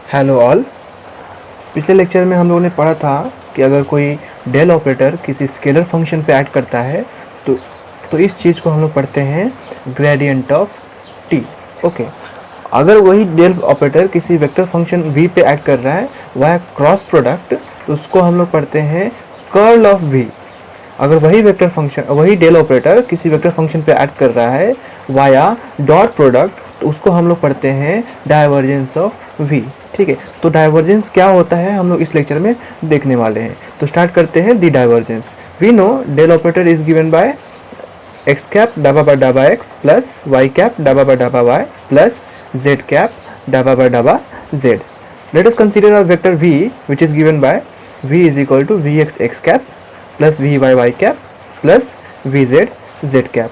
Hello all. पिछले lecture में हम लोगों ने पढ़ा था कि अगर कोई डेल ऑपरेटर किसी स्केलर फंक्शन पे ऐड करता है तो इस चीज़ को हम लोग पढ़ते हैं ग्रेडियंट ऑफ टी। ओके, अगर वही डेल ऑपरेटर किसी वेक्टर फंक्शन v पे ऐड कर रहा है वह क्रॉस प्रोडक्ट, तो उसको हम लोग पढ़ते हैं कर्ल ऑफ v। अगर वही डेल ऑपरेटर किसी वेक्टर फंक्शन पे ऐड कर रहा है वाया डॉट प्रोडक्ट, तो उसको हम लोग पढ़ते हैं डाइवर्जेंस ऑफ v। ठीक है, तो डाइवर्जेंस क्या होता है हम लोग इस लेक्चर में देखने वाले हैं। तो स्टार्ट करते हैं the divergence. We know del operator is given by x cap डाबा बाय डाबा x प्लस y कैप डाबा बाय डाबा y प्लस z कैप डाबा बाय डाबा z। Let us consider a vector v which is given by v is equal to vx x cap plus vy y cap plus vz z cap.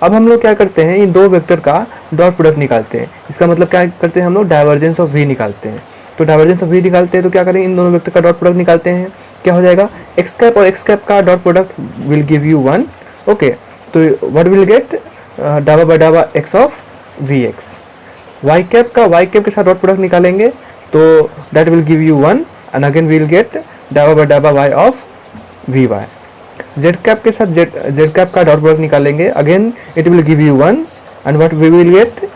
अब हम लोग क्या करते हैं, इन दो vector का डॉट प्रोडक्ट निकालते हैं। इसका मतलब क्या करते हैं, हम लोग डाइवर्जेंस ऑफ v निकालते हैं। तो डाइवर्जेंस ऑफ v निकालते हैं तो क्या करेंगे, इन दोनों वेक्टर का डॉट प्रोडक्ट निकालते हैं। क्या हो जाएगा, x कैप और x कैप का dot product will give you 1। Okay, तो व्हाट विल गेट, डाबा बाय डाबा x of vx। y cap का y कैप के साथ डॉट प्रोडक्ट निकालेंगे तो that will give you 1 and again we will get डाबा बाय डाबा y of vy। z cap के साथ z कैप का डॉट प्रोडक्ट निकालेंगे, again it will give you 1 and what we will get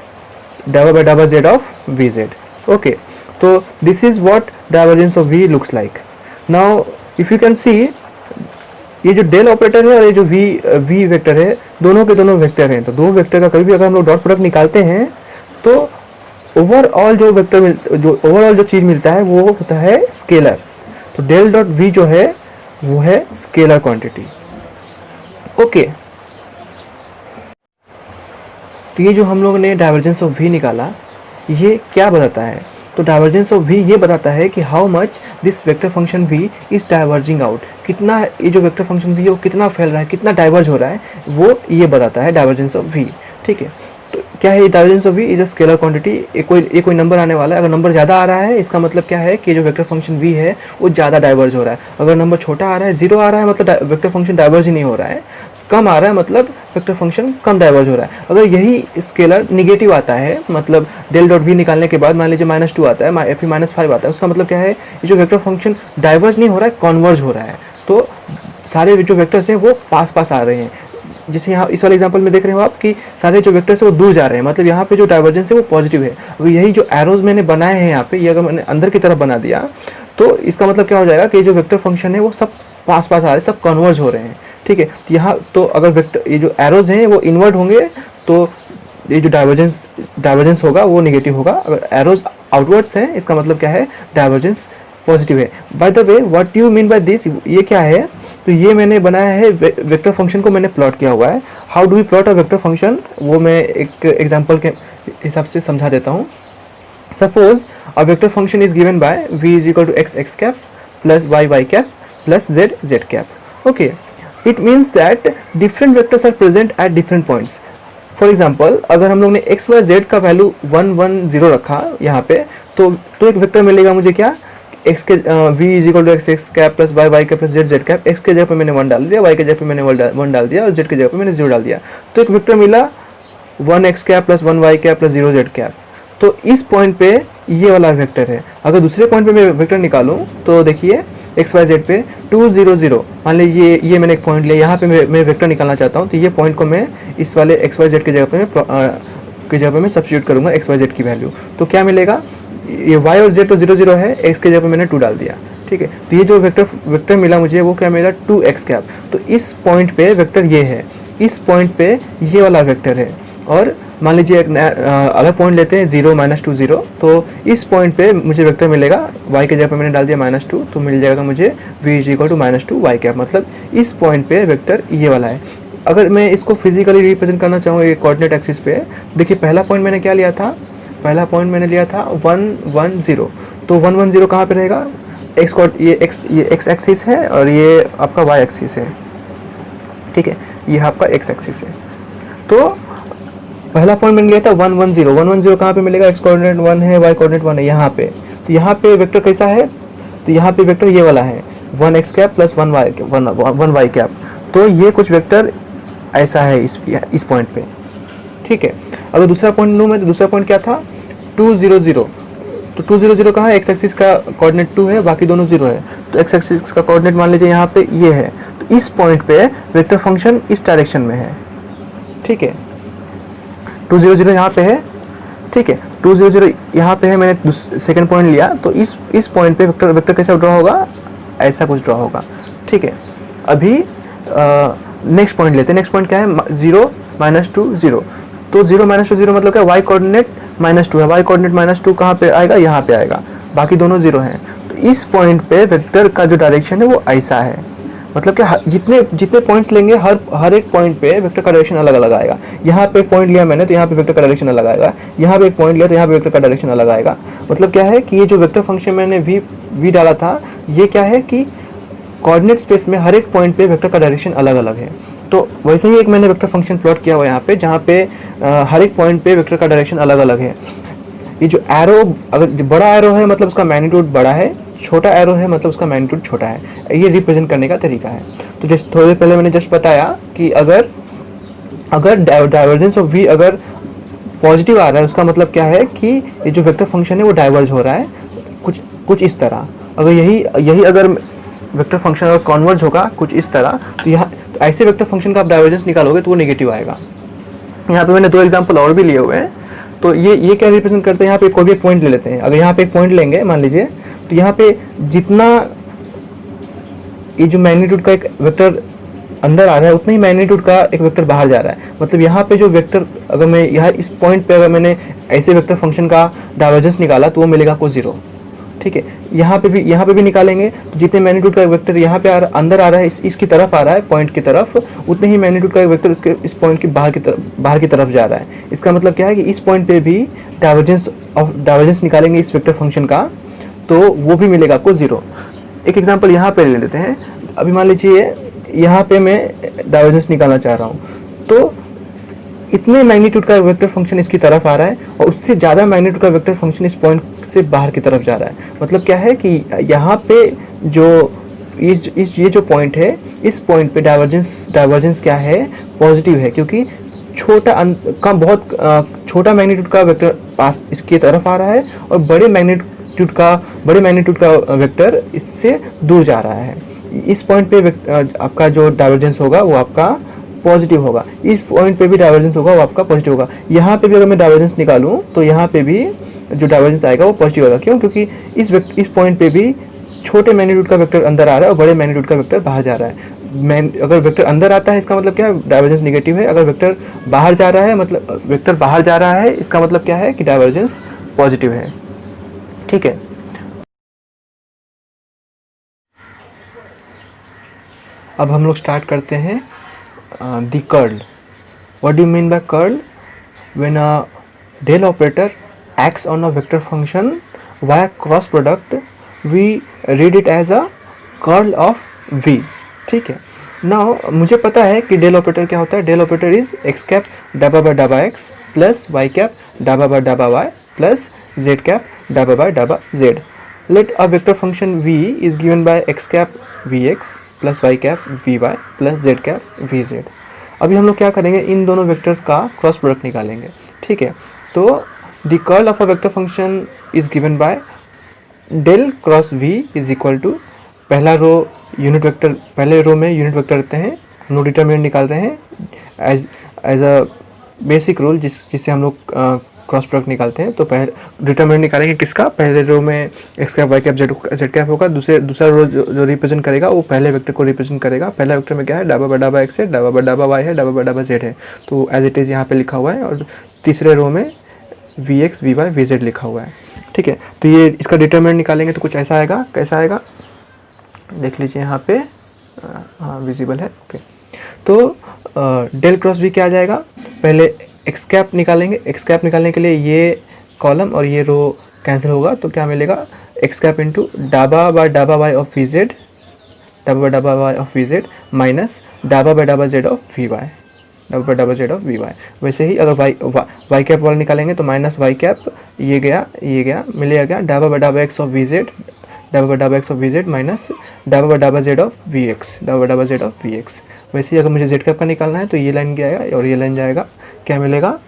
डाबा by डाबा z ऑफ vz। ओके, तो this is what divergence of v looks like. Now if you can see, ये जो del operator है और ये जो v वेक्टर है, दोनों के दोनों वेक्टर हैं। तो दो वेक्टर का कभी भी अगर हम लोग डॉट प्रोडक्ट निकालते हैं तो ओवरऑल जो चीज मिलता है वो होता है स्केलर। तो डेल डॉट v जो है वो है स्केलर क्वांटिटी। ओके, तो ये जो हम लोग ने डाइवर्जेंस ऑफ v निकाला, ये क्या बताता है, तो डाइवर्जेंस ऑफ v ये बताता है कि how much this vector function v is diverging out. कितना ये जो वेक्टर फंक्शन v है वो कितना फैल रहा है, कितना डाइवर्ज हो रहा है, वो ये बताता है डाइवर्जेंस ऑफ v। ठीक है, तो क्या है, divergence of v is a scalar quantity. ये कोई नंबर आने वाला है, अगर नंबर ज़्यादा आ रहा है इसका मतलब क्या है कि जो वेक्टर फंक्शन v है वो ज़्यादा डाइवर्ज हो रहा है। अगर नंबर छोटा आ रहा है, 0 आ रहा है, मतलब वेक्टर फंक्शन डाइवर्ज ही नहीं हो रहा है। कम आ रहा है मतलब वेक्टर फंक्शन कम डाइवर्ज हो रहा है। अगर यही स्केलर निगेटिव आता है, मतलब डेल डॉट वी निकालने के बाद मान लीजिए -2 आता है, फिर -5 आता है, उसका मतलब क्या है, ये जो वेक्टर फंक्शन डाइवर्ज नहीं हो रहा है, कॉन्वर्ज हो रहा है। तो सारे जो वेक्टर्स हैं वो पास आ रहे हैं। जैसे यहाँ इस वाले एग्जांपल में देख रहे हो आप कि सारे जो वेक्टर्स है वो दूर जा रहे हैं, मतलब यहाँ पे जो डाइवर्जेंस है वो पॉजिटिव है। अब यही जो एरोज मैंने बनाए हैं यहाँ पे, ये अगर मैंने अंदर की तरफ बना दिया तो इसका मतलब क्या हो जाएगा कि जो वेक्टर फंक्शन है वो सब पास आ रहे हैं, सब कन्वर्ज हो रहे हैं। ठीक है, तो यहाँ तो अगर वेक्टर ये जो एरोज हैं वो इन्वर्ट होंगे तो ये जो डाइवर्जेंस होगा वो नेगेटिव होगा। अगर एरोज आउटवर्ड्स हैं इसका मतलब क्या है, डाइवर्जेंस पॉजिटिव है। By the way, what you mean by this, ये क्या है, तो ये मैंने बनाया है, वेक्टर फंक्शन को मैंने प्लॉट किया हुआ है। How do we plot a vector function, वो मैं एक एग्जांपल के हिसाब से समझा देता हूँ। Suppose a vector function is given by v is equal to x cap plus y cap plus z cap. Okay, it means that different vectors are present at different points. For example, अगर हम लोग ने x y z का value 1 1 0 रखा यहाँ पे, तो एक वेक्टर मिलेगा मुझे क्या, x के v is equal to x cap plus y cap plus z cap. x के जगह पे मैंने 1 डाल दिया, y के जगह पे मैंने 1 डाल दिया और z के जगह पे मैंने 0 डाल दिया। तो एक वेक्टर मिला 1x cap plus 1y cap plus 0z cap. तो इस पॉइंट पे ये वाला वेक्टर है। अगर दूसरे पॉइंट पे मैं वेक्टर निकालूं तो देखिए एक्स वाई जेड पे 2 0 0, मान लीजिए ये मैंने एक पॉइंट लिया, यहाँ पे मैं वेक्टर निकालना चाहता हूँ, तो ये पॉइंट को मैं इस वाले एक्स वाई जेड के जगह पे मैं सब्स्टिट्यूट करूँगा एक्स वाई जेड की वैल्यू। तो क्या मिलेगा, ये y और z तो 0 0 है, x के जगह पे मैंने 2 डाल दिया। ठीक है, तो ये जो वेक्टर मिला मुझे वो क्या मिला, 2x कैप। तो इस पॉइंट पे वेक्टर ये है, इस पॉइंट पे ये वाला वेक्टर है। और मान लीजिए एक अगर पॉइंट लेते हैं 0 -2 0, तो इस पॉइंट पे मुझे वेक्टर मिलेगा, y के जगह पे मैंने डाल दिया -2, तो मिल जाएगा मुझे v is equal to -2 y cap. मतलब इस पॉइंट पे वेक्टर ये वाला है। अगर मैं इसको फिजिकली रिप्रेजेंट करना चाहूँ ये कोऑर्डिनेट एक्सिस पे, देखिए पहला पॉइंट मैंने क्या लिया था, पहला पॉइंट मैंने लिया था 1 1 0। तो 1 1 0 कहाँ पे रहेगा, ये x एक्सिस है और ये आपका y एक्सिस है। ठीक है, ये आपका x एक्सिस है। तो पहला पॉइंट मैंने लिया था 1 1 0। 1 1 0 कहाँ पे मिलेगा, x कोऑर्डिनेट 1 है, y कोऑर्डिनेट 1 है यहाँ पे। तो यहाँ पे वेक्टर कैसा है, तो यहाँ पे वेक्टर ये वाला है 1x cap plus 1 y cap. तो ये कुछ वेक्टर ऐसा है इस पॉइंट पे। ठीक है, अगर दूसरा पॉइंट लूँ मैं तो दूसरा पॉइंट क्या था, 2 0 0। तो 2 0 0 कहाँ है, एक्स एक्सिस का कोऑर्डिनेट 2 है, बाकी दोनों 0 है, तो एक्स एक्सिस का कोऑर्डिनेट मान लीजिए यहाँ पे ये है, तो इस पॉइंट पे वेक्टर फंक्शन इस डायरेक्शन में है, ठीक है। 2 0 0 यहाँ पे है, ठीक है, 2 0 0 यहाँ पे है, मैंने सेकंड पॉइंट लिया, तो इस पॉइंट पे वेक्टर कैसा ड्रॉ होगा, ऐसा कुछ ड्रॉ होगा, ठीक है। अभी नेक्स्ट पॉइंट लेते हैं, नेक्स्ट पॉइंट क्या है, 0 -2 0, तो 0 -2 0 मतलब क्या, वाई कोऑर्डिनेट -2 है, वाई कोऑर्डिनेट -2 कहाँ पे आएगा, यहाँ पे आएगा, बाकी दोनों 0 हैं, तो इस पॉइंट पे वेक्टर का जो डायरेक्शन है वो ऐसा है, मतलब कि जितने पॉइंट्स लेंगे हर एक पॉइंट पे वेक्टर का डायरेक्शन अलग अलग आएगा। यहाँ पे पॉइंट लिया मैंने तो यहाँ पे वेक्टर का डायरेक्शन अलग आएगा, यहाँ पे एक पॉइंट लिया तो यहाँ पे वेक्टर का डायरेक्शन अलग आएगा। मतलब क्या है कि ये जो वेक्टर फंक्शन मैंने वी डाला था, ये क्या है कि कोऑर्डिनेट स्पेस में हर एक पॉइंट पे वेक्टर का डायरेक्शन अलग अलग है। तो वैसे ही एक मैंने वेक्टर फंक्शन प्लॉट किया हुआ यहाँ पे, जहाँ पे हर एक पॉइंट पे वेक्टर का डायरेक्शन अलग अलग है। ये जो एरो, अगर जो बड़ा एरो है मतलब उसका मैग्नीट्यूड बड़ा है, छोटा एरो है मतलब उसका मैग्नीट्यूड छोटा है, ये रिप्रेजेंट करने का तरीका है। तो जैसे थोड़ी देर पहले मैंने जस्ट बताया कि अगर डाइवर्जेंस ऑफ वी अगर पॉजिटिव आ रहा है, उसका मतलब क्या है कि ये जो वेक्टर फंक्शन है वो डाइवर्ज हो रहा है कुछ इस तरह। अगर यही अगर वेक्टर फंक्शन अगर कॉन्वर्ज होगा कुछ इस तरह, तो यहाँ तो ऐसे वेक्टर फंक्शन का आप डाइवर्जेंस निकालोगे तो वो नेगेटिव आएगा। यहाँ पे मैंने 2 एग्जाम्पल और भी लिए हुए हैं। तो ये क्या रिप्रेजेंट करते हैं, यहाँ पे कोई भी एक पॉइंट ले लेते हैं। अगर यहाँ पे एक पॉइंट लेंगे मान लीजिए, तो यहाँ पे जितना ये जो मैग्नीट्यूड का एक वेक्टर अंदर आ रहा है, उतना ही मैग्नीट्यूड का एक वेक्टर बाहर जा रहा है। मतलब यहाँ पे जो वेक्टर, अगर मैं यहाँ इस पॉइंट पे अगर मैंने ऐसे वेक्टर फंक्शन का डाइवर्जेंस निकाला तो वो मिलेगा आपको 0, ठीक है। यहाँ पे भी निकालेंगे तो जितने मैग्नीट्यूड का वेक्टर यहाँ पे अंदर आ रहा है, इसकी तरफ आ रहा है पॉइंट की तरफ, उतने ही मैग्नीट्यूड का वेक्टर इस पॉइंट की बाहर की तरफ जा रहा है। इसका मतलब क्या है कि इस पॉइंट पे भी डाइवर्जेंस निकालेंगे इस वेक्टर फंक्शन का, तो वो भी मिलेगा आपको 0। एक एग्जाम्पल यहाँ पे ले लेते हैं। अभी मान लीजिए यहाँ पे मैं डाइवर्जेंस निकालना चाह रहा हूँ, तो इतने मैग्नीट्यूड का वेक्टर फंक्शन इसकी तरफ आ रहा है और उससे ज़्यादा मैग्नीट्यूड का वेक्टर फंक्शन इस पॉइंट से बाहर की तरफ जा रहा है। मतलब क्या है कि यहाँ पे जो ये जो पॉइंट है, इस पॉइंट पे डाइवर्जेंस क्या है, पॉजिटिव है, क्योंकि बहुत छोटा मैग्नीट्यूड का वेक्टर पास इसकी तरफ आ रहा है और बड़े मैग्नीट्यूड का वेक्टर इससे दूर जा रहा है। इस पॉइंट पे आपका जो डाइवर्जेंस होगा वो आपका पॉजिटिव होगा, इस पॉइंट पे भी डाइवर्जेंस होगा वो आपका पॉजिटिव होगा। यहाँ पे भी अगर मैं डाइवर्जेंस निकालूं तो यहाँ पे भी जो डाइवर्जेंस आएगा वो पॉजिटिव होगा। क्यों? क्योंकि इस पॉइंट पे भी छोटे मैग्नीट्यूड का वेक्टर अंदर आ रहा है और बड़े मैग्नीट्यूड का वेक्टर बाहर जा रहा है। अगर वेक्टर अंदर आता है इसका मतलब क्या है, डाइवर्जेंस नेगेटिव है। अगर वेक्टर बाहर जा रहा है, मतलब वेक्टर बाहर जा रहा है, इसका मतलब क्या है कि डाइवर्जेंस पॉजिटिव है, ठीक है। अब हम लोग स्टार्ट करते हैं the curl. What do you mean by curl? When a del operator acts on a vector function via cross product, we read it as a curl of v, ठीक है। नाउ मुझे पता है कि डेल ऑपरेटर क्या होता है। Del operator is x cap डाबा बाय डाबा एक्स प्लस वाई कैप डाबा बाय डाबा वाई प्लस जेड कैप डाबा बाय डाबा z. Let a vector function v is given by x cap v x plus Y cap v y plus Z cap v z. अभी हम लोग क्या करेंगे, इन दोनों वेक्टर्स का क्रॉस प्रोडक्ट निकालेंगे, ठीक है। तो the curl of a vector function is given by del cross v is equal to, पहला रो यूनिट वेक्टर, पहले रो में यूनिट वेक्टर रहते हैं, हम लोग डिटरमिनेंट निकालते हैं एज अ बेसिक रूल जिससे हम लोग क्रॉस प्रोडक्ट निकालते हैं। तो पहले डिटरमिनेंट निकालेंगे किसका, पहले रो में x cap y cap z cap होगा। दूसरा रो जो रिप्रेजेंट करेगा वो पहले वेक्टर को रिप्रेजेंट करेगा। पहला वेक्टर में क्या है, डाबा बाय डाबा एक्स है, डाबा बाय डाबा वाई है, डाबा बाय डाबा जेड है, तो एज इट इज़ यहाँ पे लिखा हुआ है। और तीसरे रो में v x v y v z लिखा हुआ है, ठीक है। तो ये इसका डिटरमिनेंट निकालेंगे तो कुछ ऐसा आएगा। कैसा आएगा देख लीजिए यहाँ पे, हाँ विजिबल है, ओके। तो डेल क्रॉस वी क्या आ जाएगा, पहले एक्स कैप निकालेंगे। एक्स कैप निकालने के लिए ये कॉलम और ये रो कैंसिल होगा, तो क्या मिलेगा, एक्स कैप इंटू डाबा बाय डाबा वाई ऑफ वी जेड, डाबा बाय डाबा Y of V Z minus डाबा बाय डाबा जेड ऑफ वी वाई, डाबा बाय डाबा जेड ऑफ वी वाई। वैसे ही अगर वाई कैप वाला निकालेंगे तो माइनस वाई कैप, ये गया मिलेगा क्या, डाबा बाय डाबा एक्स ऑफ वी जेड, डाबा बाय डाबा X of V Z minus डाबा बाय डाबा जेड ऑफ वी एक्स, डाबा बाय डाबा जेड ऑफ वी एक्स। वैसे ही अगर मुझे जेड कैप का निकालना है तो ये लाइन गया और ये लाइन जाएगा, क्या मिलेगा,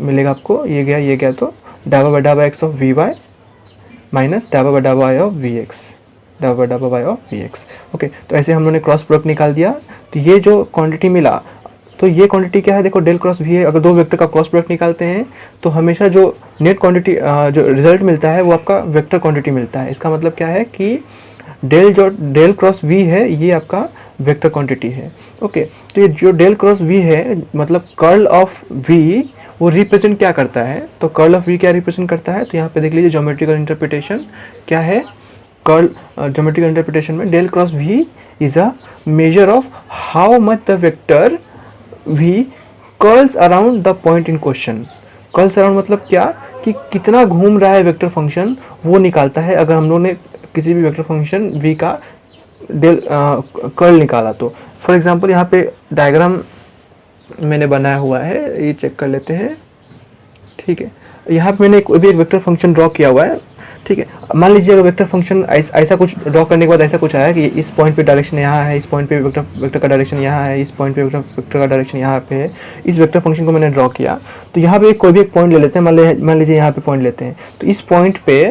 मिलेगा आपको ये गया तो डाबा बाय डाबा X of we Y minus डाबा बाय डाबा वाई ऑफ वी एक्स, डाबा बाय डाबा Y of V X. Okay, तो ऐसे हम लोगों ने क्रॉस प्रोडक्ट निकाल दिया। तो ये जो क्वांटिटी मिला, तो ये क्वांटिटी क्या है, देखो डेल क्रॉस वी है। अगर दो वेक्टर का क्रॉस प्रोडक्ट निकालते हैं तो हमेशा जो नेट क्वांटिटी जो रिजल्ट मिलता है वो आपका वेक्टर क्वांटिटी मिलता है। इसका मतलब क्या है कि डेल क्रॉस वी है ये आपका वेक्टर क्वांटिटी है। ओके, तो ये जो डेल क्रॉस वी है मतलब कर्ल ऑफ वी वो रिप्रेजेंट क्या करता है, तो कर्ल ऑफ वी क्या रिप्रेजेंट करता है, तो यहाँ पे देख लीजिए ज्योमेट्रिकल इंटरप्रिटेशन क्या है। कर्ल ज्योमेट्रिकल इंटरप्रिटेशन में del cross v is a measure of how much the vector v curls around the point in question. Curls around मतलब क्या, कि कितना घूम रहा है वेक्टर फंक्शन वो निकालता है। अगर हम लोग ने किसी भी वेक्टर फंक्शन v का डेल कर्ल निकाला तो फॉर एग्जांपल यहाँ पे डायग्राम मैंने बनाया हुआ है, ये चेक कर लेते हैं। ठीक है, यहाँ पे मैंने एक वेक्टर फंक्शन ड्रॉ किया हुआ है। ठीक है, मान लीजिए अगर वेक्टर फंक्शन ऐसा कुछ ड्रॉ करने के बाद ऐसा कुछ आया कि इस पॉइंट पे डायरेक्शन यहाँ है, इस पॉइंट पे वेक्टर का डायरेक्शन यहाँ है, इस पॉइंट पे वेक्टर का डायरेक्शन यहाँ पे है। इस वेक्टर फंक्शन को मैंने ड्रॉ किया, तो यहाँ पे कोई भी एक पॉइंट ले लेते हैं। मान लीजिए यहाँ पे पॉइंट लेते हैं, तो इस पॉइंट पे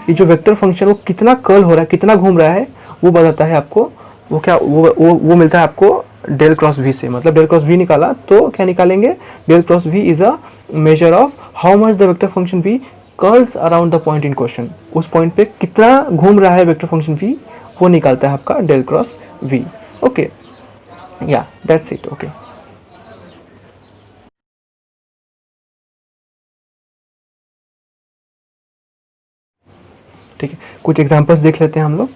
ये जो वेक्टर फंक्शन वो कितना कर्ल हो रहा है, कितना घूम रहा है, वो बताता है आपको। वो क्या वो मिलता है आपको डेल क्रॉस वी से। मतलब डेल क्रॉस वी निकाला तो क्या निकालेंगे, del cross v is a measure of how much the vector function v curls around the point in question. उस पॉइंट पे कितना घूम रहा है वेक्टर फंक्शन वी, वो निकालता है आपका डेल क्रॉस वी। ओके, या दैट्स इट। ओके, ठीक है, कुछ एग्जांपल्स देख लेते हैं हम लोग।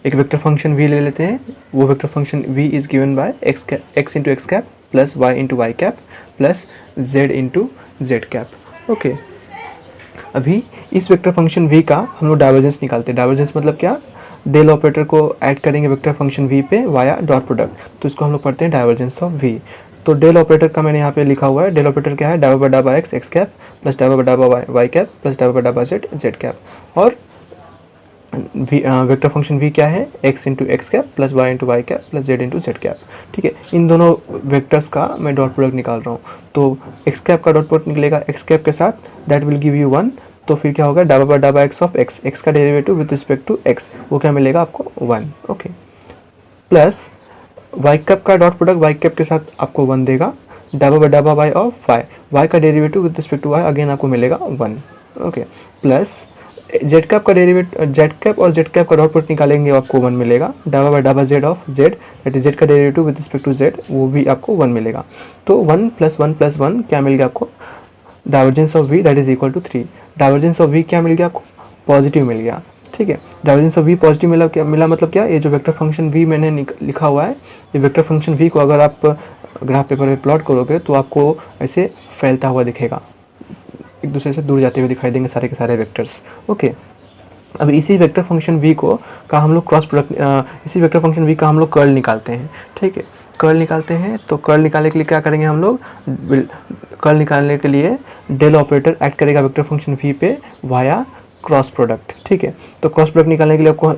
एक वेक्टर फंक्शन v ले लेते हैं। वो vector function v is given by x into x cap plus y into y cap plus z into z cap. Okay, अभी इस वेक्टर फंक्शन v का हम लोग डाइवर्जेंस निकालते हैं। डाइवर्जेंस मतलब क्या, डेल ऑपरेटर को ऐड करेंगे वेक्टर फंक्शन v पे वाया डॉट प्रोडक्ट, तो इसको हम लोग पढ़ते हैं डाइवर्जेंस ऑफ v। तो डेल ऑपरेटर का मैंने यहाँ पे लिखा हुआ है। डेल ऑपरेटर क्या है, डाबा बाय डाबा x एक्स कैप प्लस डाबा बाय डाबा वाई कैप प्लस डाबा बाय डाबा जेड कैप। और वेक्टर फंक्शन v क्या है, x into x cap plus y into y cap plus z into z cap. ठीक है, इन दोनों वेक्टर्स का मैं डॉट प्रोडक्ट निकाल रहा हूँ। तो एक्स कैप का डॉट प्रोडक्ट निकलेगा एक्स कैप के साथ, दैट विल गिव यू 1। तो फिर क्या होगा, डाबा बाय डाबा एक्स ऑफ एक्स, एक्स का derivative with respect to X, वो क्या मिलेगा आपको 1। ओके, प्लस वाई कैप का डॉट प्रोडक्ट वाई कैप के साथ आपको 1 देगा। डाबा बाय डाबा वाई ऑफ वाई, वाई का derivative with respect to Y again आपको मिलेगा 1। ओके, प्लस जेड कैप का डेरिवेटिव, जेड कैप और जेड कैप का डॉट प्रोडक्ट निकालेंगे आपको 1 मिलेगा। डाबा बाय डाबा Z of Z, that is Z का derivative with respect to Z, वो भी आपको 1 मिलेगा। तो 1 प्लस 1 प्लस 1 क्या मिल गया आपको, divergence of v that is equal to 3। Divergence of v क्या मिल गया आपको, पॉजिटिव मिल गया। ठीक है, डाइवर्जेंस ऑफ v पॉजिटिव मिला, क्या मिला मतलब क्या, ये जो वेक्टर फंक्शन v मैंने लिखा हुआ है, ये वेक्टर फंक्शन v को अगर आप ग्राफ पेपर में प्लॉट करोगे तो आपको ऐसे फैलता हुआ दिखेगा, एक दूसरे से दूर जाते हुए दिखाई देंगे सारे के सारे वेक्टर्स। ओके, अब इसी वेक्टर फंक्शन v को का हम लोग क्रॉस प्रोडक्ट, इसी वेक्टर फंक्शन v का हम लोग कर्ल निकालते हैं। ठीक है, कर्ल निकालते हैं, तो कर्ल निकालने के लिए क्या करेंगे हम लोग, कर्ल निकालने के लिए डेल ऑपरेटर ऐड करेगा वेक्टर फंक्शन v पे वाया क्रॉस प्रोडक्ट। ठीक है, तो क्रॉस प्रोडक्ट निकालने के लिए आपको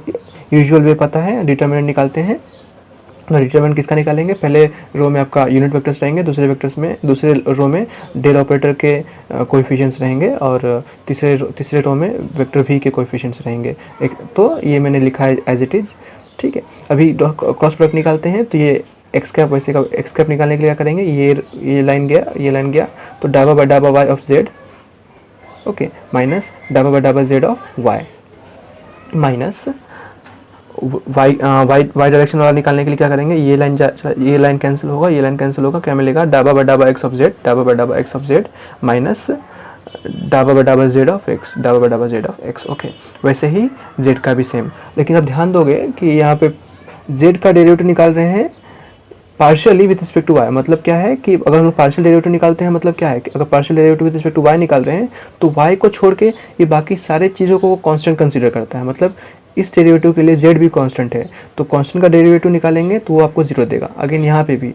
यूजुअल वे पता है, डिटरमिनेंट निकालते हैं। डिटरमिनेंट किसका निकालेंगे, पहले रो में आपका यूनिट वेक्टर्स रहेंगे, दूसरे रो में डेल ऑपरेटर के कोएफिशिएंट्स रहेंगे, और तीसरे रो में वेक्टर v के कोएफिशिएंट्स रहेंगे। एक तो ये मैंने लिखा है एज इट इज़। ठीक है, अभी क्रॉस प्रोडक्ट निकालते हैं, तो ये एक्स कैप, वैसे का एक्स कैप निकालने के लिए क्या करेंगे, ये लाइन गया, ये लाइन गया, तो डाबा बाय डाबा Y of Z, okay, minus डाबा बाय डाबा Z of Y, minus Y direction वाला निकालने के लिए क्या करेंगे, ये लाइन कैंसिल होगा, ये लाइन कैंसिल होगा, क्या मिलेगा, डाबा बाय डाबा एक्स ऑफ जेड, डाबा बाय डाबा एक्स ऑफ जेड माइनस डाबा बाय डाबा जेड ऑफ एक्स, डाबा बाय डाबा जेड ऑफ एक्स। ओके, वैसे ही जेड का भी सेम, लेकिन अब ध्यान दोगे कि यहाँ पे जेड का डेरिवेटिव निकाल रहे हैं partially with respect to y. मतलब क्या है कि अगर हम पार्शियल डेरिवेटिव निकालते हैं, मतलब क्या है कि अगर partial derivative with respect to y निकाल रहे हैं तो वाई को छोड़ के ये बाकी सारे चीज़ों को वो कांस्टेंट कंसीडर करता है। मतलब इस डेरिवेटिव के लिए जेड भी कांस्टेंट है, तो कांस्टेंट का डेरिवेटिव निकालेंगे तो वो आपको 0 देगा। अगेन यहाँ पे भी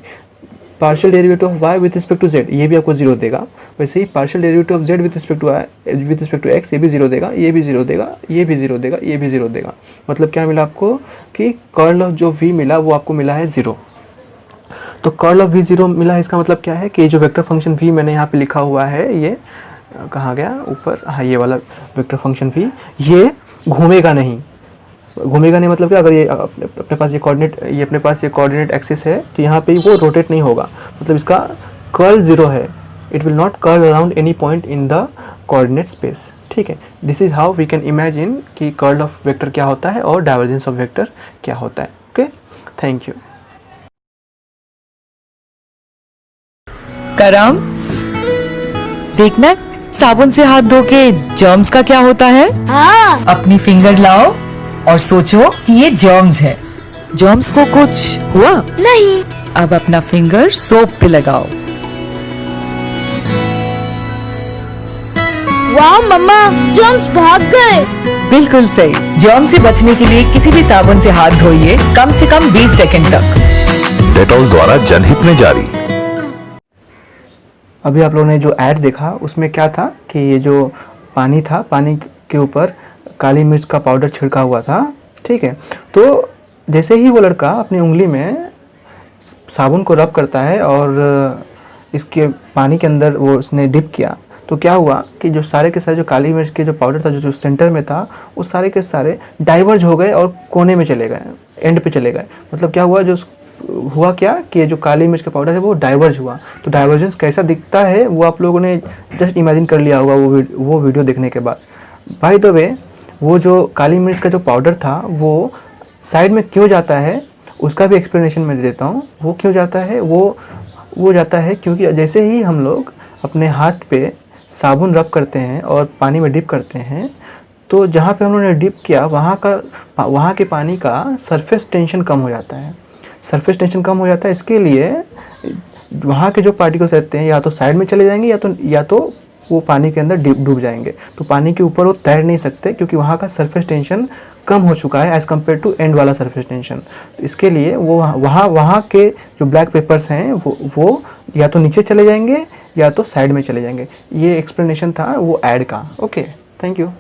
partial derivative of Y with respect to Z, ये भी आपको 0 देगा। वैसे ही partial derivative of Z with respect to Y with respect to X, ये भी 0 देगा, ये भी 0 देगा, ये भी 0 देगा, ये भी 0 देगा। मतलब क्या मिला आपको कि कर्ल ऑफ जो v मिला वो आपको मिला है 0। तो कर्ल ऑफ v 0 मिला है, इसका मतलब क्या है कि जो वेक्टर फंक्शन v मैंने यहाँ पे लिखा हुआ है, ये कहाँ गया ऊपर, हाँ ये वाला वेक्टर फंक्शन v, ये घूमेगा नहीं। घूमेगा नहीं मतलब क्या, अगर ये अपने पास ये कोऑर्डिनेट एक्सिस है तो यहाँ पे वो रोटेट नहीं होगा, मतलब इसका कर्ल 0 है। It will not curl around any point in the coordinate space. ठीक है, this is how we can imagine कि कर्ल ऑफ वेक्टर क्या होता है और डाइवर्जेंस ऑफ वेक्टर क्या होता है। Okay, thank you. करम, देखना साबुन से हाथ धो के जर्म्स का क्या होता है। हाँ। अपनी फिंगर लाओ और सोचो कि ये जर्म्स है। जर्म्स को कुछ हुआ नहीं। अब अपना फिंगर सोप पे लगाओ। वाह मम्मा, जर्म्स भाग गए। बिल्कुल सही। जर्म से बचने के लिए किसी भी साबुन से हाथ धोइए कम से कम 20 सेकंड तक। डेटॉल द्वारा जनहित में जारी। अभी आप लोगों ने जो ऐड देखा उसमें क्या था कि ये जो पानी था, पानी के ऊपर काली मिर्च का पाउडर छिड़का हुआ था। ठीक है, तो जैसे ही वो लड़का अपनी उंगली में साबुन को रब करता है और इसके पानी के अंदर वो उसने डिप किया, तो क्या हुआ कि जो सारे के सारे जो काली मिर्च के जो पाउडर था जो सेंटर में था, वो सारे के सारे डाइवर्ज हो गए और कोने में चले गए, एंड पे चले गए। मतलब क्या हुआ, जो हुआ क्या कि ये जो काली मिर्च का पाउडर है वो डाइवर्ज हुआ। तो डाइवर्जेंस कैसा दिखता है वो आप लोगों ने जस्ट इमेजिन कर लिया होगा वो वीडियो देखने के बाद। बाय द वे, वो जो काली मिर्च का जो पाउडर था वो साइड में क्यों जाता है उसका भी एक्सप्लेनेशन मैं दे देता हूँ। वो क्यों जाता है, वो जाता है क्योंकि जैसे ही हम लोग अपने हाथ पे साबुन रब करते हैं और पानी में डिप करते हैं, तो जहाँ पे हम लोगों ने डिप किया वहाँ के पानी का सरफेस टेंशन कम हो जाता है। सरफेस टेंशन कम हो जाता है, इसके लिए वहाँ के जो पार्टिकल्स रहते हैं या तो साइड में चले जाएंगे या तो वो पानी के अंदर डूब जाएंगे। तो पानी के ऊपर वो तैर नहीं सकते क्योंकि वहाँ का सरफेस टेंशन कम हो चुका है एज़ कम्पेयर टू एंड वाला सरफेस टेंशन। तो इसके लिए वो वहाँ के जो ब्लैक पेपर्स हैं वो या तो नीचे चले जाएंगे या तो साइड में चले जाएंगे। ये एक्सप्लेनेशन था वो ऐड का। Okay, thank you.